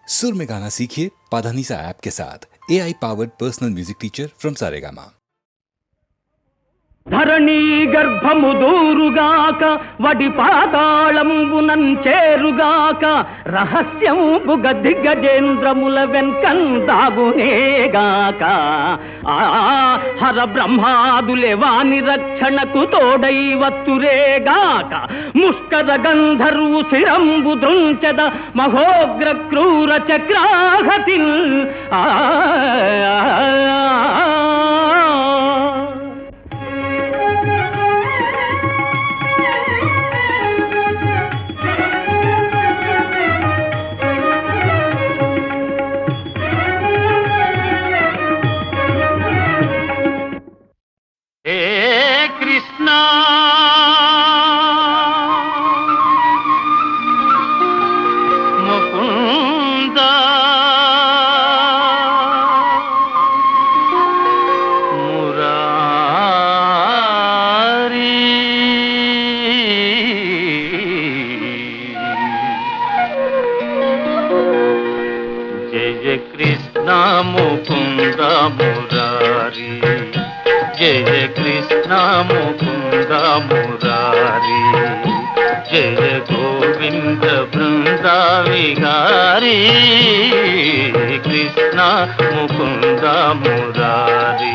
सुर में गाना सीखिए पाधानीसा ऐप के साथ। AI powered personal music teacher from Saregama. ధరణీ గర్భము దూరుగాక వడి పాతాళంబునం చేరుగాక రహస్యంబుగ దిగ్గజేంద్రముల వెంకందాగునేగాక హర బ్రహ్మాదులే వాని రక్షణకు తోడై వత్తురేగాక ముష్కర గంధర్వు శిరంబు దృంచద మహోగ్ర క్రూర చక్రాహతిన్ కృష్ణ ముకుంద మురారి జయ కృష్ణ ముకుంద మురారి జయ కృష్ణ ముకుంద మురారి జయ గోవింద బృంద విహారీ కృష్ణ ముకుంద మురారి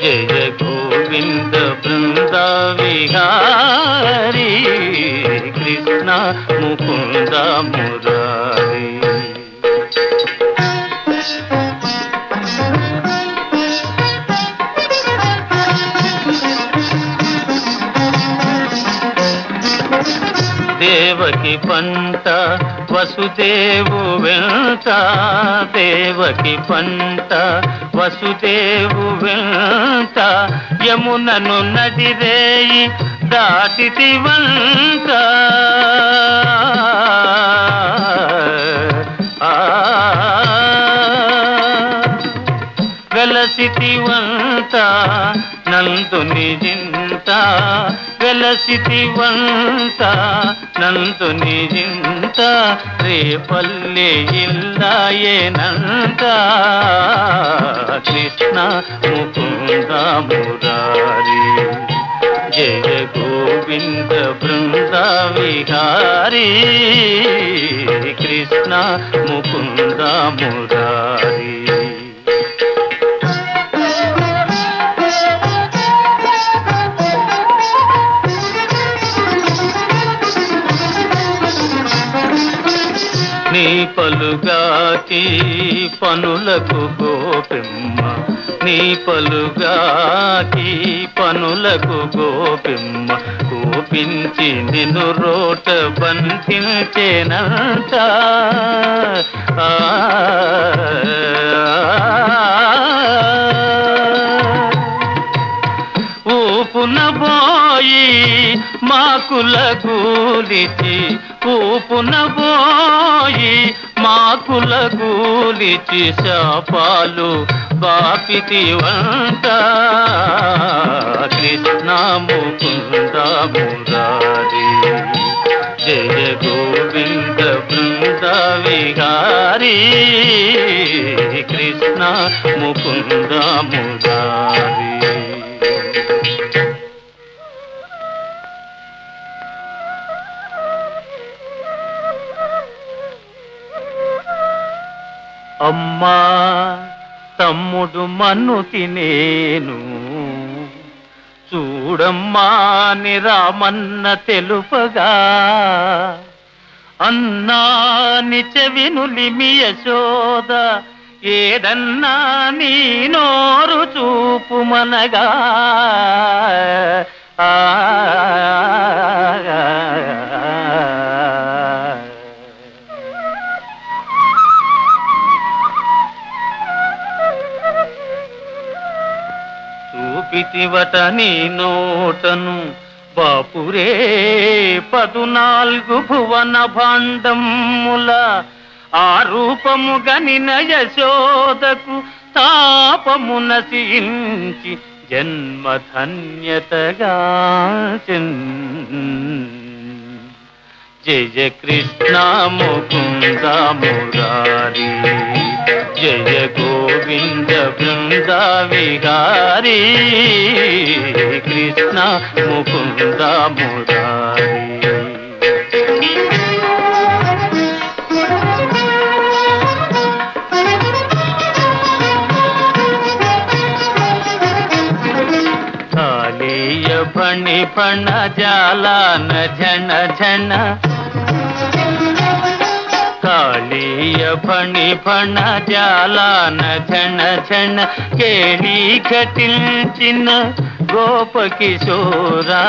జయ గోవింద బృంద విహారీ కృష్ణ ముకుంద మురారి దేవకి పంట వసుదేవు వెంట దేవకి పంట వసుదేవు వెంట యమునను నదిరేయి దాటితి వంట వెలసితి వంట నందుని జింత వెలసితి వంట నందుని జింత రేపల్లె ఇల్లాయేనంత కృష్ణ ముకుంద మురారి జయ గోవింద బృంద విహారీ కృష్ణ ముకుంద మురారి నీ పలుగాకి పనులకు గోపిమ్మ నీ పలుగాకి పనులకు గోపిమ్మ కోపించి నిన్ను రోట బంధించేనంత ఊపున పోయి మాకుల గూలిచి ఊపున పోయి మాకుల గూలిచి శాపాలు బాపితి వంట కృష్ణ ముకుంద మురారి జయ గోవింద బృంద విహారీ కృష్ణ ముకుంద మురారి అమ్మా తమ్ముడు మన్ను తినేను చూడమ్మా ని రామన్న తెలుపగా అన్నాని చెవినులిమి యశోద ఏదన్నా నీ నోరు చూపుమనగా చూపితివట నీ నోటను బాపురే 14 భువన భాండముల ఆ రూపము గనిన యశోదకు తాపము నశించి జన్మధన్యతగా జయ కృష్ణ ముకుంద మురారి, జయ గోవింద బృంద విహారీ, కృష్ణ ముకుంద మురారి. కాళీయ ఫణి ఫణ జాలాన ఝణ ఝణ, కాళీయ ఫణి ఫణ జాలాన ఝణ ఝణ, కేళీ ఘటించిన గోప కిశోరా.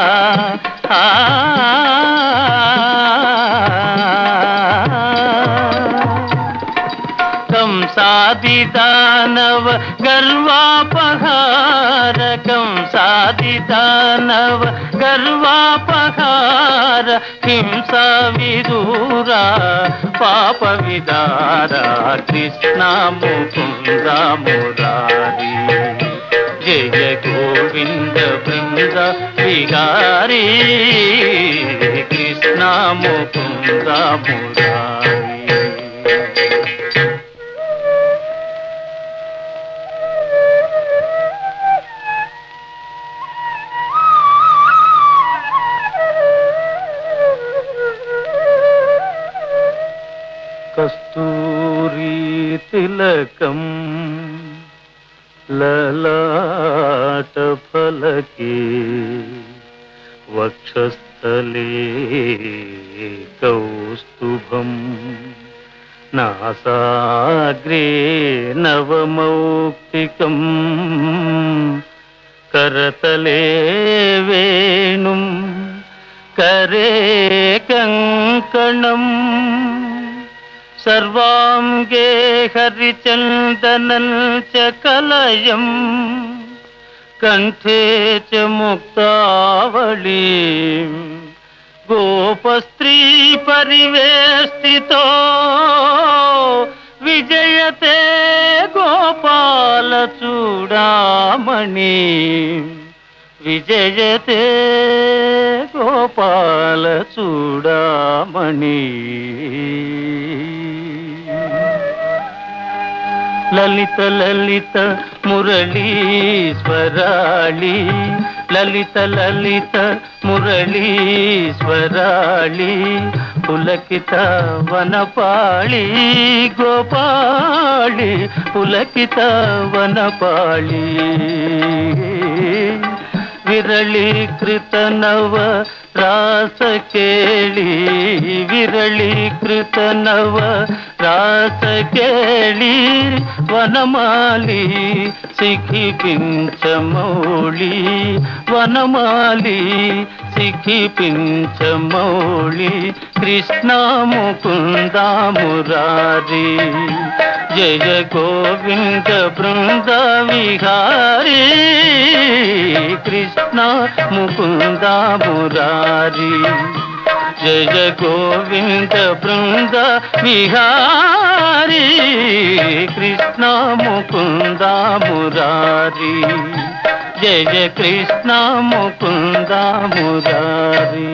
కంసాది దానవ గర్వాపహార, కంసాది దానవ గర్వాపహార, హింసా విదూరా పాప విదార, కృష్ణ ముకుంద మురారి, జయ గోవింద బృంద విహారీ, కృష్ణ ముకుంద మురారి. కస్తూరీ తిలకం లలాట ఫలకే, వక్షస్థలే కౌస్తుభం, నాసాగ్రే నవమౌక్తికం, కరతలే వేణుం కరే కంకణం, సర్వాంగే హరిచందనం చ కలయం, కంఠే చ ముక్తావళీ, గోపస్త్రీ పరివేష్టితో విజయతే గోపాల చూడామణి, విజయతే గోపాల చూడామణి. లలిత లలిత మురళీశ్వరాళి, లలిత లలిత మురళీశ్వరాళి, పులకిత వనపాళి గోపాళి, పులకిత వనపాళి. విరళీకృత నవ రాస కేళి, విరళీకృత నవ రాస కేళి, వనమాలి సిఖిపించమౌళి, వనమాలి సిఖిపించమౌళి, కృష్ణ ముకుంద మురారి, జయ గోవింద బృంద విహారీ, కృష్ణ ముకుంద మురారి, జయ గోవింద బృంద విహారీ, కృష్ణ ముకుంద మురారి, జయ కృష్ణ ముకుంద మురారి.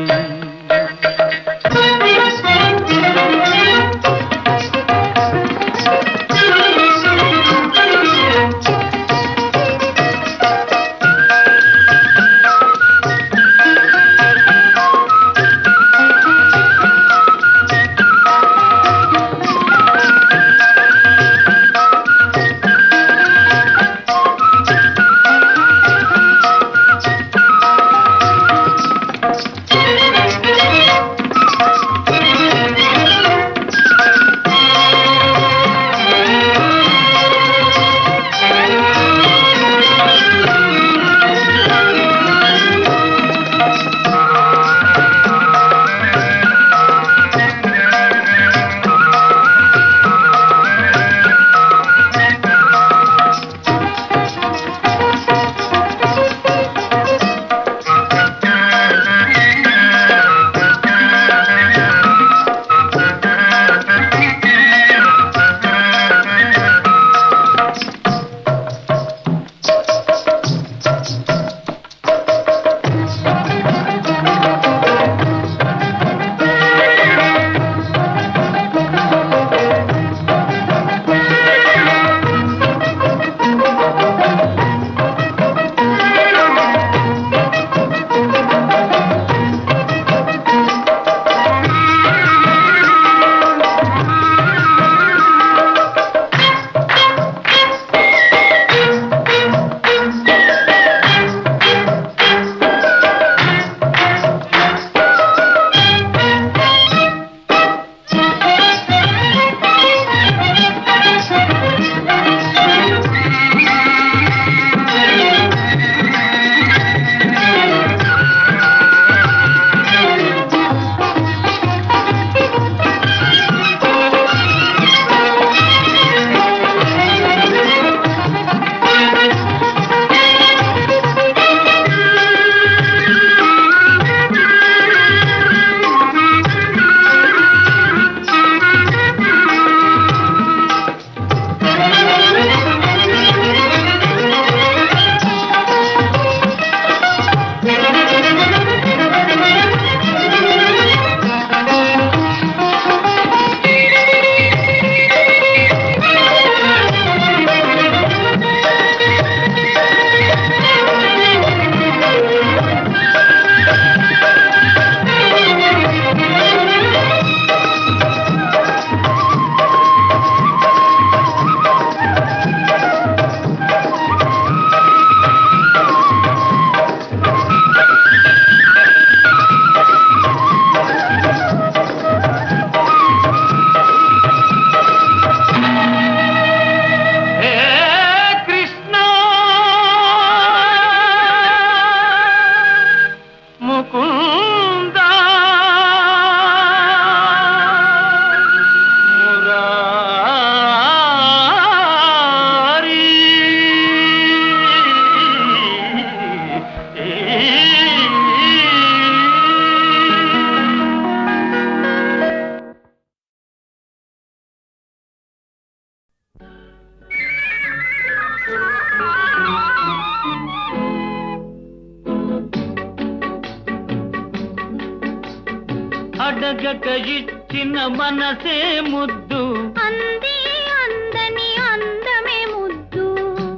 అడగక ఇచ్చిన మనసే ముద్దు, అంది అందని అందమే ముద్దు,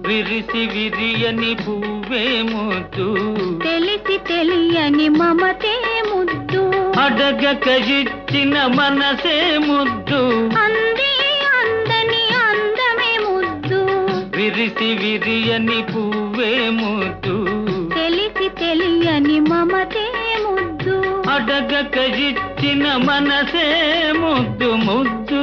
విరిసి విరియని పువ్వే ముద్దు, తెలిసి తెలియని మమతే ముద్దు. అడగక ఇచ్చిన మనసే ముద్దు, అంది అందని అందమే ముద్దు, విరిసి విరియని పువ్వే ముద్దు, తెలిసి తెలియని మమతే ముద్దు. అడగక ఇచ్చిన మనసే ముద్దు ముద్దు.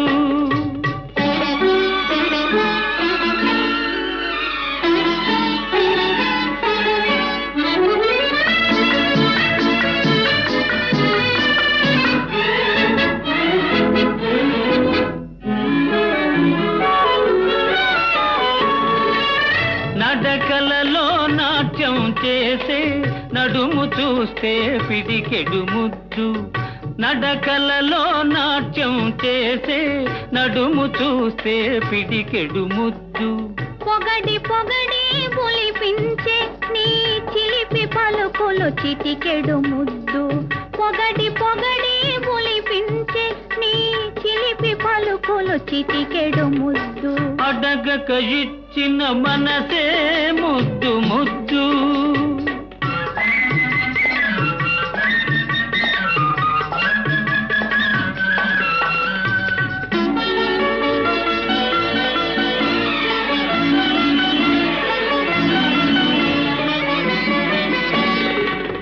నడకలలో నాట్యం చేసే నడుము చూస్తే పిడికెడు ముద్దు, నడకలలో నాట్యం చేసే నడుము చూస్తే పిడికెడు ముద్దు. పొగడి పొగడి పులిపించే నీ చిలిపి పలుకులు చిటికెడు ముద్దు, పొగడి పొగడి పులిపించే నీ చిలిపి పలుకులు చిటికెడు ముద్దు. అడగక ఇచ్చిన మనసే ముద్దు ముద్దు.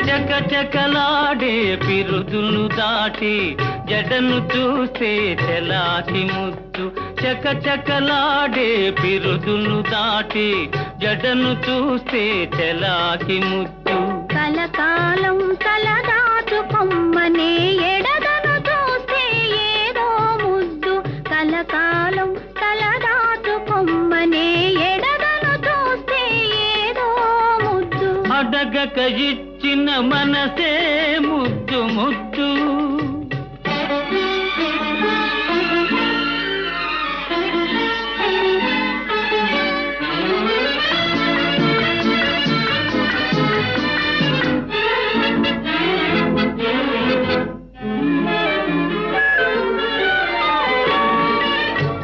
చకచకలాడే పిరుదులు దాటి జడను చూస్తే చెలాకి ముద్దు, చకచకలాడే పిరుదులు దాటి జడను చూస్తే చెలాకి ముద్దు. కలకాలం తలదాచుకొమ్మనే ఎడదను చూస్తే ఏదో ముద్దు, కలకాలం తలదాచుకొమ్మనే ఎడదను చూస్తే ఏదో ముద్దు. అడగక ఇచ్చిన మనసే ముద్దు ముద్దు.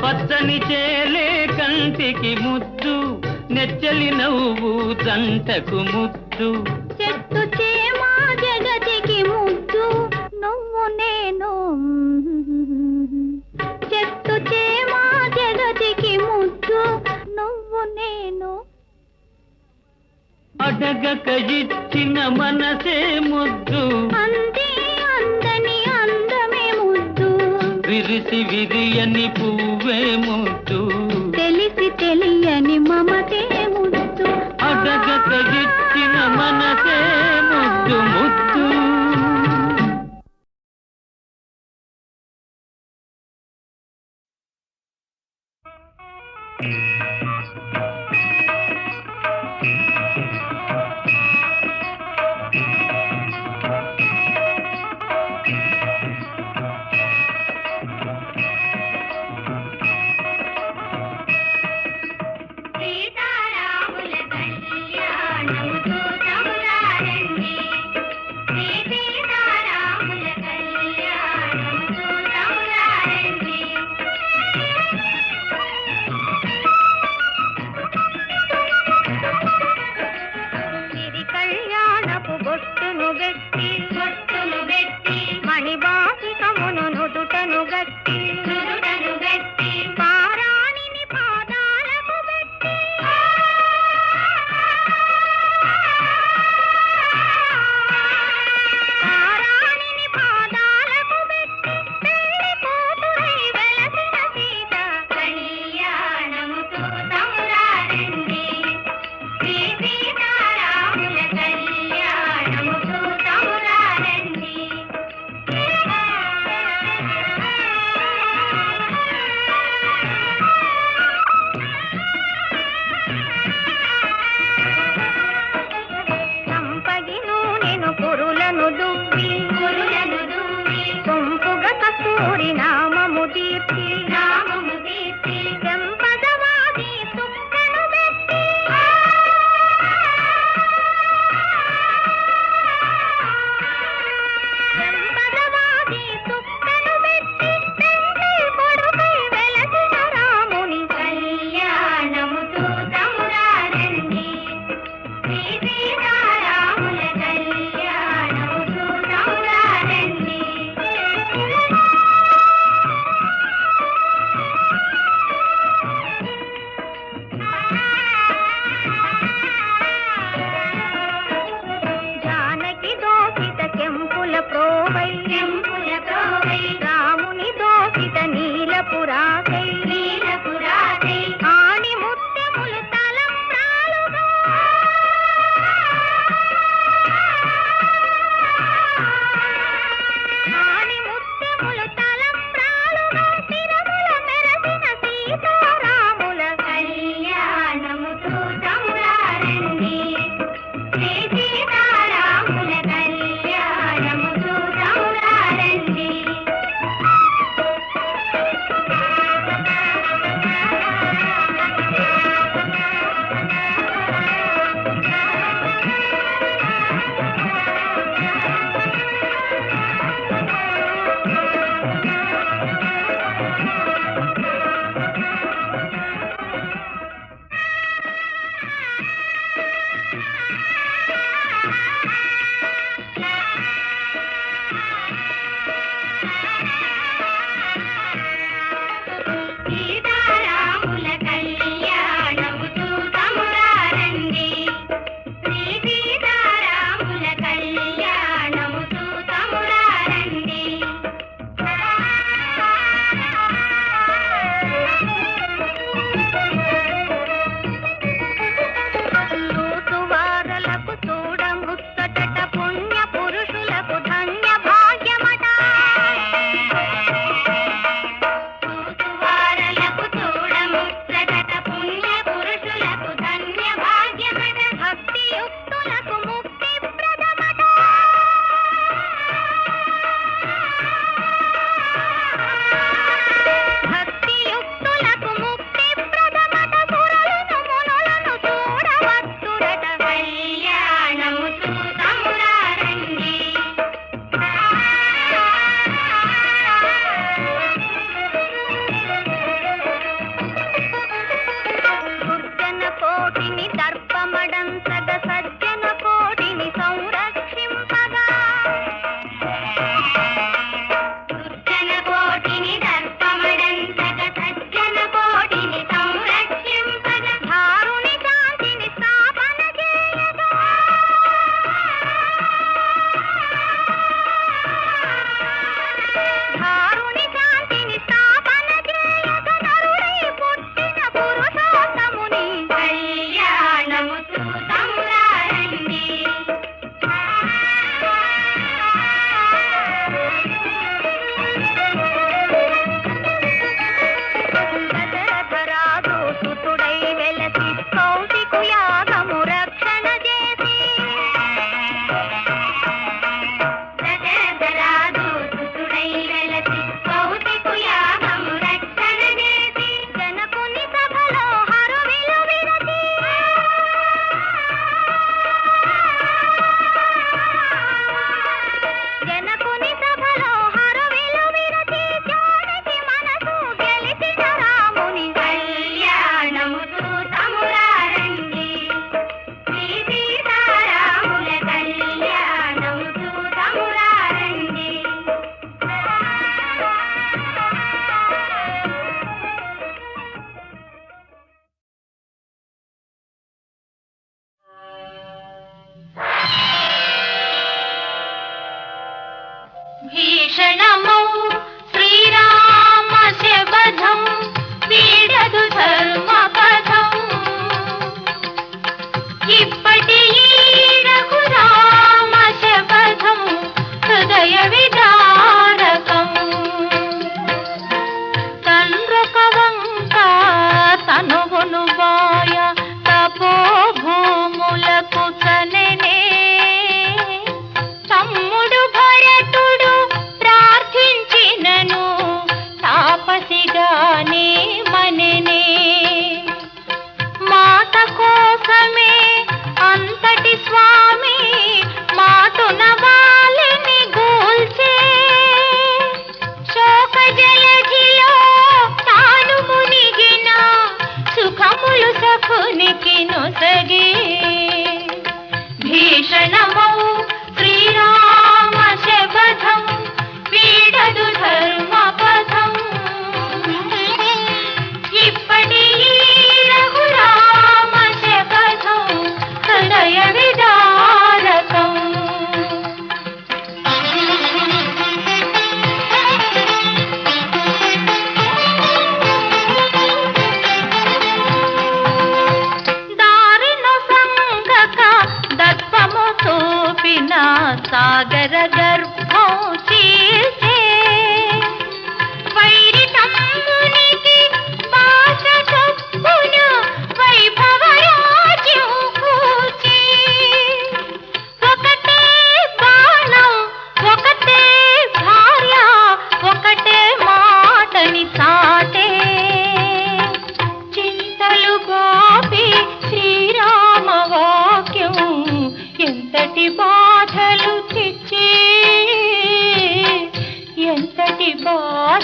పచ్చని చేలే కంటికి ముద్దు, నెచ్చలి నవ్వు జంటకు ముద్దు, చెట్టు చేమా జగతికి ముద్దు, నువ్వు నేను. చెట్టు చేమా జగతికి ముద్దు, నువ్వు నేను. అడగక ఇచ్చిన మనసే ముద్దు, అంది అందని అందమే ముద్దు, విరిసి విరియని పువ్వే ముద్దు, తెలిసి తెలియని మమతే ముద్దు. అడగక ఇచ్చిన మనసే ముద్దు ముద్దు. సీతారాముల కళ్యాణం చూతమురారండి, సీతారాముల కళ్యాణం చూతమురారండి.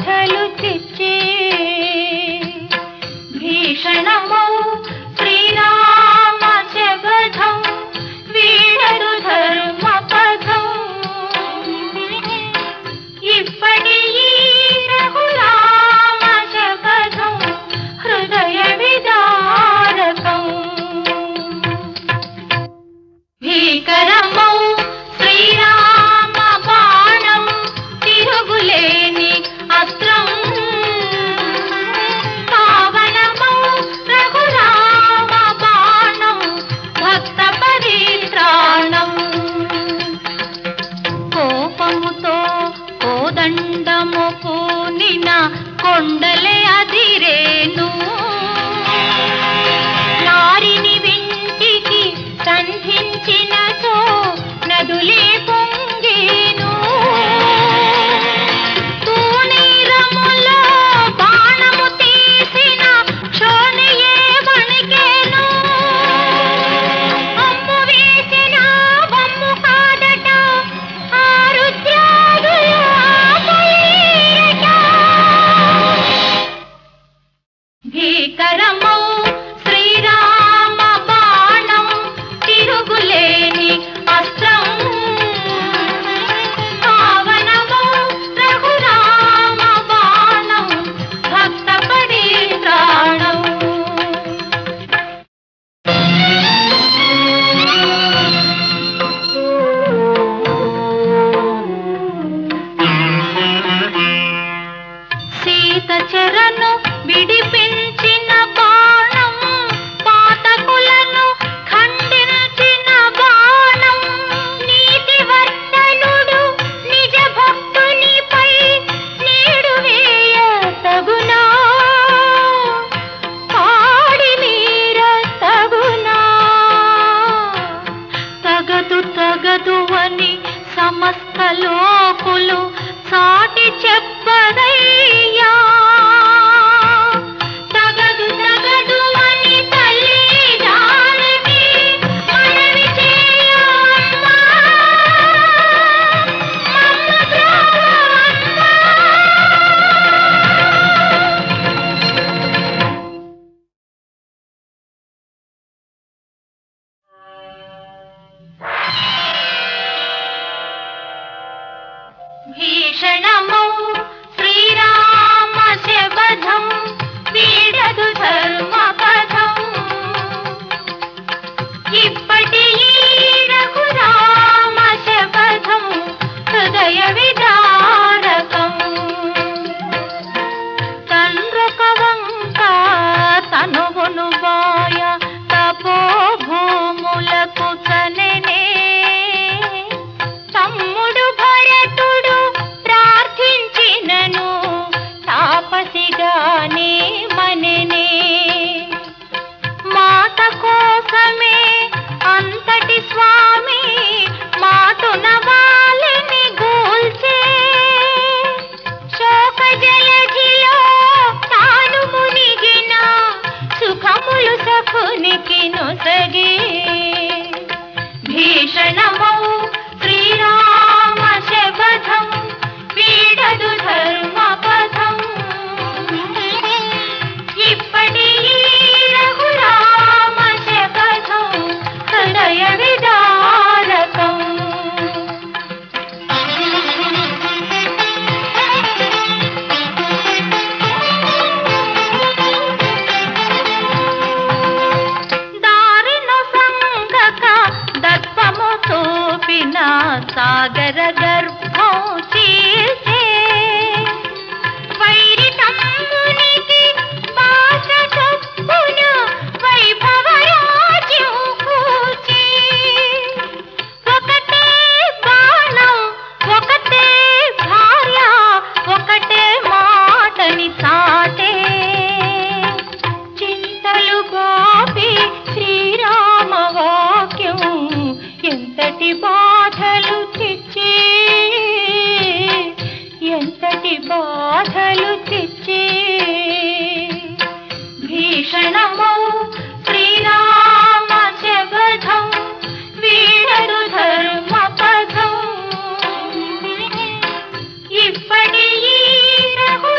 బాధలు తెచ్చే భీషణమౌ శ్రీరామ శబదం వీడరు ధర్మ పదం ఇప్పటి ఈ రఘురామ శబదం హృదయ విదారకం భీకరమౌ శ్రీరామ బాణం తిరుగులేని అస్త్రం పావనమౌ రఘురామ బాణం భక్త పరిత్రాణం కోపముతో కోదండము పూనిన కొండలే అదిరేను నారిని వింటికి సంధించినచో నదులే పొంగేను తూణీరములో బాణము తీసిన క్షోణియే వణికేను అమ్ము వేసిన వమ్ము కాదట ఆ రుద్రాదుల ఆపలేరట భీకరమౌ శ్రీరామ బాణం తిరుగులేని అస్త్రం పావనమౌ రఘురామ బాణం భక్త పరిత్రాణం సీత చెరను విడిపించిన బాణం పాతకులను ఖండించిన బాణం నీతివర్తనుడు నిజ భక్తునిపై నీడు వేయ తగునా కాడి మీర తగునా తగదు అని సమస్త లోకులు సాటి చెప్పదయ్యా తగదు అని తల్లి జానకి మనవి చేయమ్మా మమ్మ ద్రోవమ్మా భీషణమౌ శ్రీరామ శబదం వీడదు ధర్మ పదం ఇప్పటి ఈ రఘురామ శబదం హృదయ విదారకం తండ్రొక వంక తనువును బాయ తపోభూములకు చనెనే తమ్ముడు భరతుడు ప్రార్థించినను తాపసిగానే మననే మాట కోసమే అంతటి స్వామి మాటున వాలిని గూల్చే శోక జలధిలో తాను మునిగిన సుఖములు సఖునికి నొసగే భీషణమౌ శ్రీరామ శబదం వీడదు ధర్మ పదం ఇప్పటి ఈ రఘురామ శబదం హృదయ విదారకం దారిను సంగక దర్పము చూపిన సాగర గర్భం చీల్చే వైరి తమ్మునికి భాష చొప్పున వైభవరాజ్యం కూర్చి ఒకటే బాణం ఒకటే భార్య ఒకటే మాటని చాటే చింతలు గోపి శ్రీరామ వాక్యం ఎంతటి బాధలు తెచ్చే ఎంతటి బాధలు తెచ్చే భీషణమౌ శ్రీరామ శబదం వీడరు ధర్మ పదం ఇప్పటి ఈ రఘు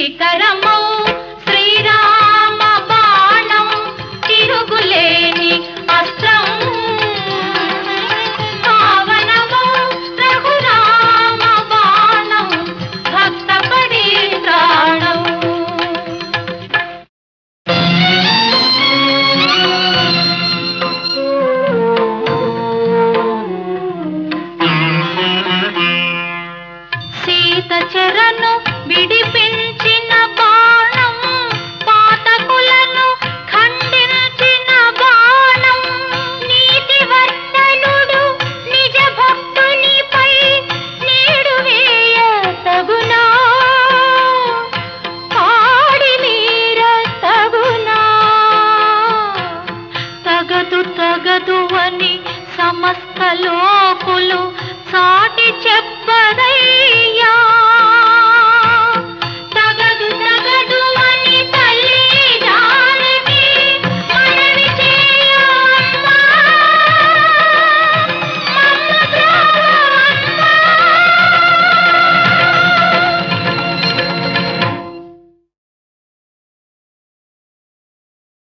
భీకరమౌ శ్రీరామ బాణం తిరుగులేని అస్త్రం పావనమౌ రఘురామ బాణం భక్త పరిత్రాణం సీత చెరను విడిపించిన బాణం పాతకులను ఖండించిన బాణం నీతివర్తనుడు నిజ భక్తునిపై నీడు వేయ తగునా కాడి మీర తగునా తగదు అని సమస్త లోకులు సాటి చెప్పదై